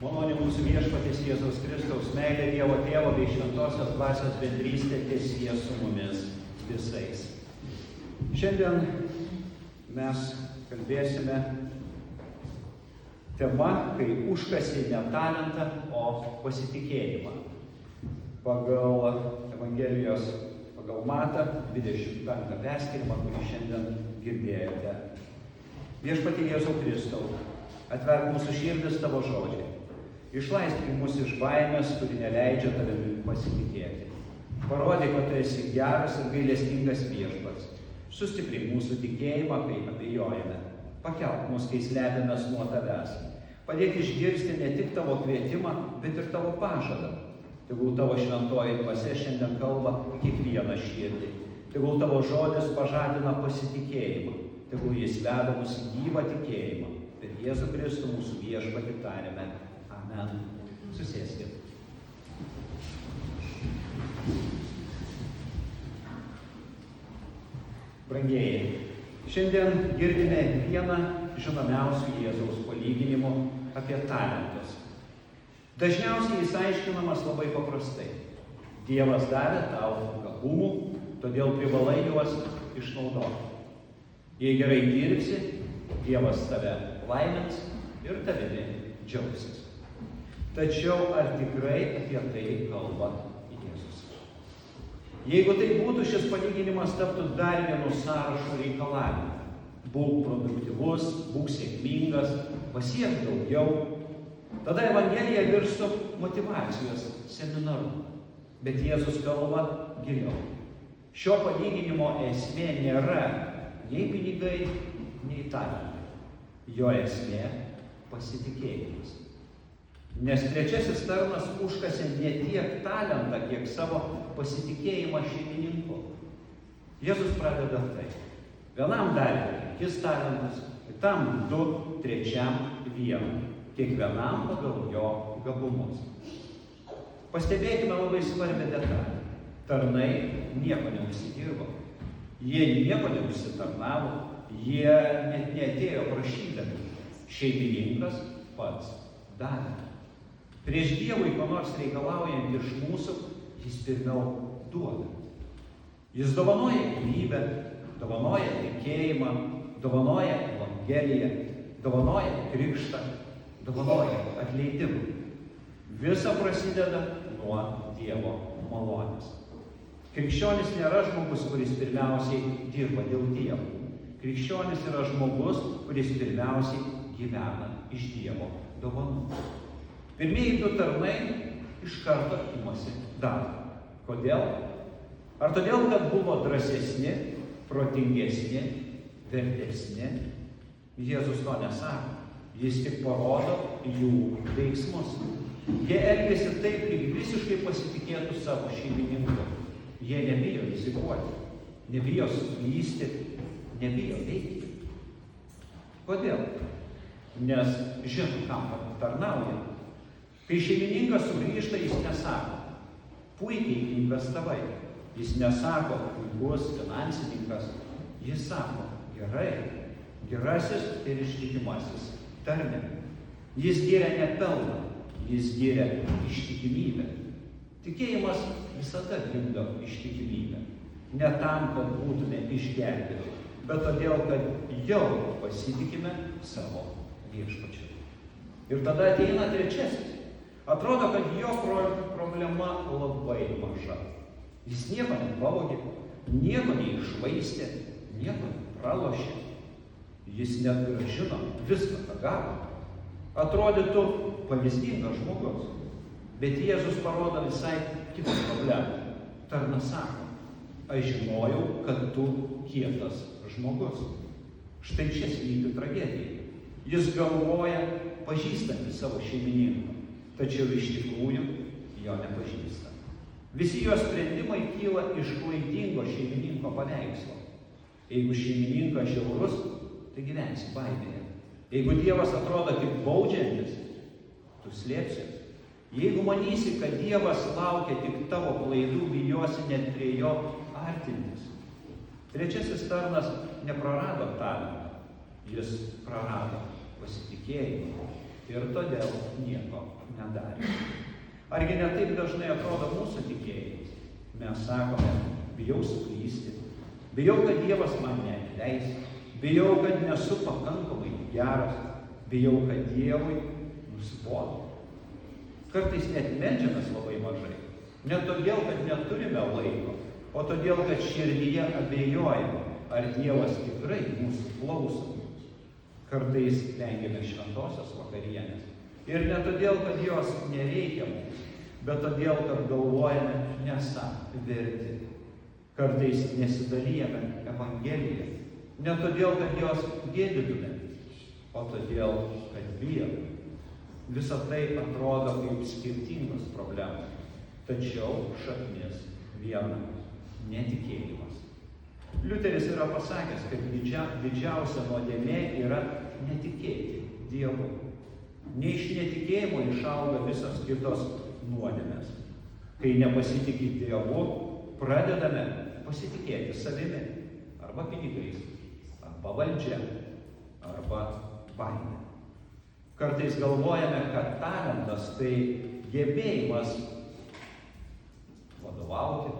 Malonė mūsų viešpaties Jėzaus Kristaus, meilė Dievo Tėvo bei Šventosios Dvasios bendrystė teesie su mumis visais. Šiandien mes kalbėsime tema, kai užkasi ne talentą, o pasitikėjimą. Pagal Evangelijos, pagal Matą 25 perskyrimą, kurį šiandien girdėjote. Viešpatie Jėzau Kristau, atverk mūsų širdis tavo žodžiai. Išlaistyk mus iš baimės, kuri neleidžia tavimi pasitikėti. Parodyk, kad tu esi geras ir gailestingas viešpats. Sustiprink mūsų tikėjimą, kai abejojame. Pakelk mus, kai slepiamės nuo tavęs. Padėk išgirsti ne tik tavo kvietimą, bet ir tavo pažadą. Tegul tavo šventoji dvasia šiandien kalba kiekvieną širdį. Tegul tavo žodis pažadina pasitikėjimą. Tegul jis veda mus į gyvą tikėjimą. Per Jėzų Kristų mūsų viešpatį tariame. Amen. Susėskime. Brangieji, šiandien girdime vieną žinomiausių Jėzaus palyginimų apie talentus. Dažniausiai jis aiškinamas labai paprastai. Dievas davė tau gabumų, todėl privalai juos išnaudoti. Jei gerai dirbsi, Dievas tave laimins ir tavimi džiaugsis. Tačiau ar tikrai apie tai kalba Jėzus? Jeigu tai būtų, šis palyginimas taptų dar vienu sąrašu reikalavimų. Būk produktyvus, būk sėkmingas, pasiek daugiau. Tada Evangelija virstų motyvacijos seminaru. Bet Jėzus kalba giliau. Šio palyginimo esmė nėra nei pinigai, nei talentai. Jo esmė pasitikėjimas. Nes trečiasis tarnas užkasė ne tiek talentą, kiek savo pasitikėjimą šeimininku. Jėzus pradeda tai. Vienam davė 5 talentus, kitam 2, trečiam 1. Kiekvienam pagal jo gabumus. Pastebėkime labai svarbią detalę. Tarnai nieko neužsidirbo. Jie nieko neužsitarnavo. Jie net neatėjo prašydami. Šeimininkas pats davė. Prieš Dievui ko nors reikalaujant iš mūsų, jis pirmiau duoda. Jis dovanoja gyvybę, dovanoja tikėjimą, dovanoja Evangeliją, dovanoja krikštą, dovanoja atleidimą. Visa prasideda nuo Dievo malonės. Krikščionis nėra žmogus, kuris pirmiausiai dirba dėl Dievo. Krikščionis yra žmogus, kuris pirmiausiai gyvena iš Dievo dovanų. Pirmieji 2 tarnai iš karto imasi darbą. Kodėl? Ar todėl, kad buvo drąsesni, protingesni, vertesni? Jėzus to nesako. Jis tik parodo jų veiksmus. Jie elgiasi taip, lyg visiškai pasitikėtų savo šeimininku. Jie nebijo rizikuoti, nebijo suklysti, nebijo veikti. Kodėl? Nes žino, kam tarnauja. Kai šeimininkas sugrįžta, jis nesako, puikiai investavai. Jis nesako, puikus finansininkas. Jis sako, gerai, gerasis ir ištikimasis tarne. Jis giria ne pelną, jis giria ištikimybę. Tikėjimas visada gimdo ištikimybę. Ne tam, kad būtume išgelbėti, bet todėl, kad jau pasitikime savo viešpačiu. Ir tada ateina trečiasis. Atrodo, kad jo problema labai maža. Jis nieko nepavogė, nieko neišvaistė, nieko nepralošė. Jis net grąžino viską, ką gavo. Atrodytų pavyzdingas žmogus. Bet Jėzus parodo visai kitą problemą. Tarnas sako, aš žinojau, kad tu kietas žmogus. Štai čia slypi tragedija. Jis galvoja, pažįstantį savo šeimininką. Tačiau iš tikrųjų jo nepažįsta. Visi jo sprendimai kyla iš klaidingo šeimininko paveikslo. Jeigu šeimininkas žiaurus, tai gyvensi baimėje. Jeigu Dievas atrodo tik baudžiantis, tu slėpsies. Jeigu manysi, kad Dievas laukia tik tavo klaidų, bijosi net prie jo artintis. Trečiasis tarnas neprarado talentą. Jis prarado pasitikėjimą. ir todėl nieko nedarė. Argi ne taip dažnai atrodo mūsų tikėjimas? Mes sakome, bijau suklysti, bijau, kad Dievas man neatleis, bijau, kad nesu pakankamai geras, bijau, kad Dievui nusibodo. Kartais net meldžiamės labai mažai. Ne todėl, kad neturime laiko, o todėl, kad širdyje abejojame, ar Dievas tikrai mūsų klauso. Kartais vengiame šventosios vakarienės. Ir ne todėl, kad jos nereikia mums, bet todėl, kad galvojame nesą verti. Kartais nesidalijame Evangeliją. Ne todėl, kad jos gėdytume, o todėl, kad bijome. Visa tai atrodo kaip skirtingos problemos. Tačiau šaknis viena – netikėjimas. Liuteris yra pasakęs, kad didžiausia nuodėmė yra netikėti Dievu. Ne iš netikėjimo išauga visos kitos nuodėmės. Kai nepasitikė Dievu, pradedame pasitikėti savimi, arba pinigais, arba valdžia, arba baime. Kartais galvojame, kad talentas tai gebėjimas vadovauti,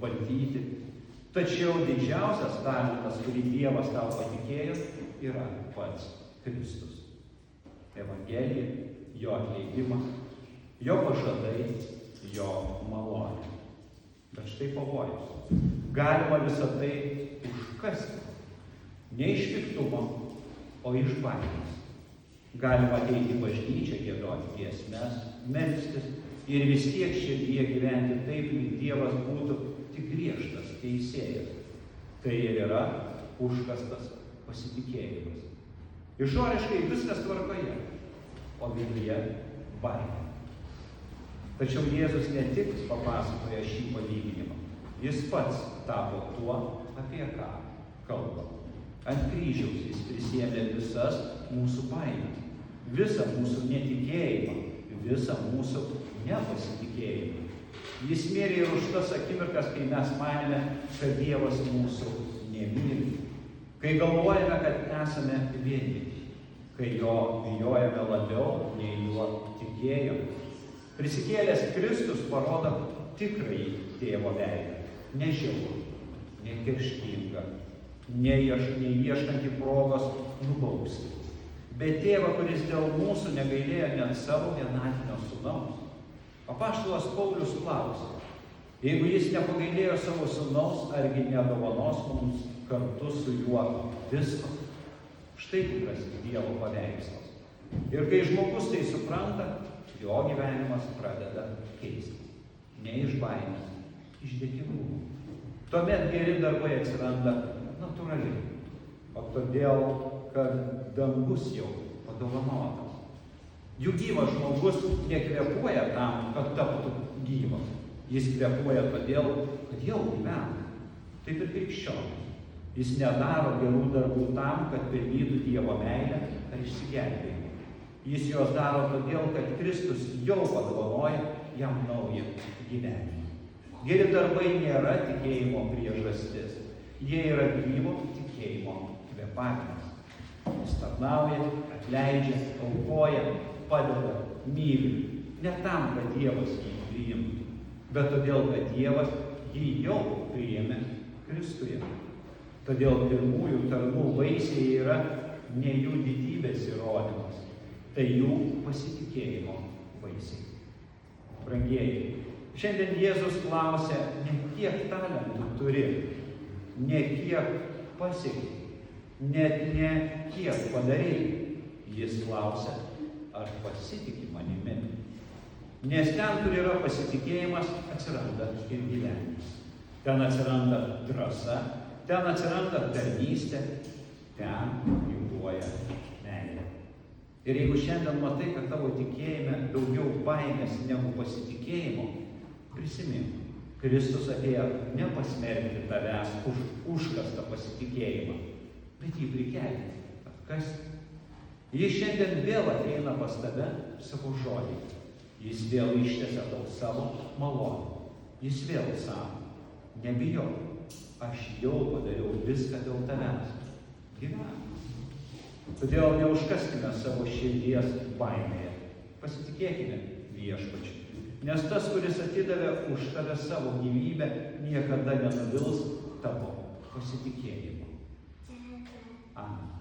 valdyti. Tačiau didžiausias talentas, kurį Dievas tau patikėjo, yra pats Kristus. Evangelija, jo atleidimas, jo pažadai, jo malonė. Bet štai pavojus. Galima visą tai užkasti. Ne iš piktumo, o iš baimės. Galima ateiti į bažnyčią, giedoti giesmes, melstis ir vis tiek širdyje gyventi taip, lyg Dievas būtų tik griežtas teisėjas. Tai ir yra užkastas pasitikėjimas. Išoriškai viskas tvarkoje, o viduje baimė. Tačiau Jėzus ne tik papasakoja šį palyginimą, jis pats tapo tuo, apie ką kalba. Ant kryžiaus jis prisiėmė visas mūsų baimes, visą mūsų netikėjimą, visą mūsų nepasitikėjimą. Jis mirė ir už tas akimirkas, kai mes manėme, kad Dievas mūsų nemyli, kai galvojame, kad esame vieni, kai jo bijojame labiau, nei juo tikėjome. Prisikėlęs Kristus parodo tikrąjį tėvo veidą, ne žiaurų, ne kerštingą, neieškantį progos nubausti, bet tėvą, kuris dėl mūsų negailėjo net savo vienatinio sūnaus. Apaštalas Paulius klausė, jeigu jis nepagailėjo savo sūnaus, argi nedovanos mums kartu su juo visko? Štai tikras Dievo paveikslas. Ir kai žmogus tai supranta, jo gyvenimas pradeda keistis. Ne iš baimės, iš dėkingumo. Tuomet geri darbai atsiranda natūraliai, o todėl, kad dangus jau padovanotas. Juk gyvas žmogus nekvėpuoja tam, kad taptų gyvas. Jis kvėpuoja todėl, kad jau gyvena. Taip ir krikščionis. Jis nedaro gerų darbų tam, kad pelnytų Dievo meilę ar išsigelbėjimą. Jis juos daro todėl, kad Kristus jau padovanoja jam naują gyvenimą. Geri darbai nėra tikėjimo priežastis. Jie yra gyvo tikėjimo kvėpavimas. Jis tarnauja, atleidžia, aukoja, padeda, myli. Ne tam, kad Dievas jį priimtų, bet todėl, kad Dievas jį jau priėmė Kristuje. Todėl pirmųjų tarnų vaisiai yra ne jų didybės įrodymas, tai jų pasitikėjimo vaisiai. Brangieji, šiandien Jėzus klausia, ne kiek talentų turi, ne kiek pasiekė, net ne kiek padarėjai. Jis klausia, ar pasitiki manimi. Nes ten, kur yra pasitikėjimas, atsiranda ir gyvenimas. Ten atsiranda drąsa, ten atsiranda tarnystė, ten gyvuoja meilė. Ir jeigu šiandien matai, kad tavo tikėjime daugiau baimės negu pasitikėjimo, prisimink, Kristus atėjo ne pasmerkti tavęs už užkastą pasitikėjimą, bet jį prikelti, atkasti. Jis šiandien vėl ateina pas tave savo žodį. Jis vėl ištiesia tau savo malonę. Jis vėl sako, nebijok, aš jau padariau viską dėl tavęs. Gyvenk. Todėl neužkaskime savo širdies baimėje. Pasitikėkime Viešpačiu. Nes tas, kuris atidavė už tave savo gyvybę, niekada nenuvils tavo pasitikėjimo. Amen.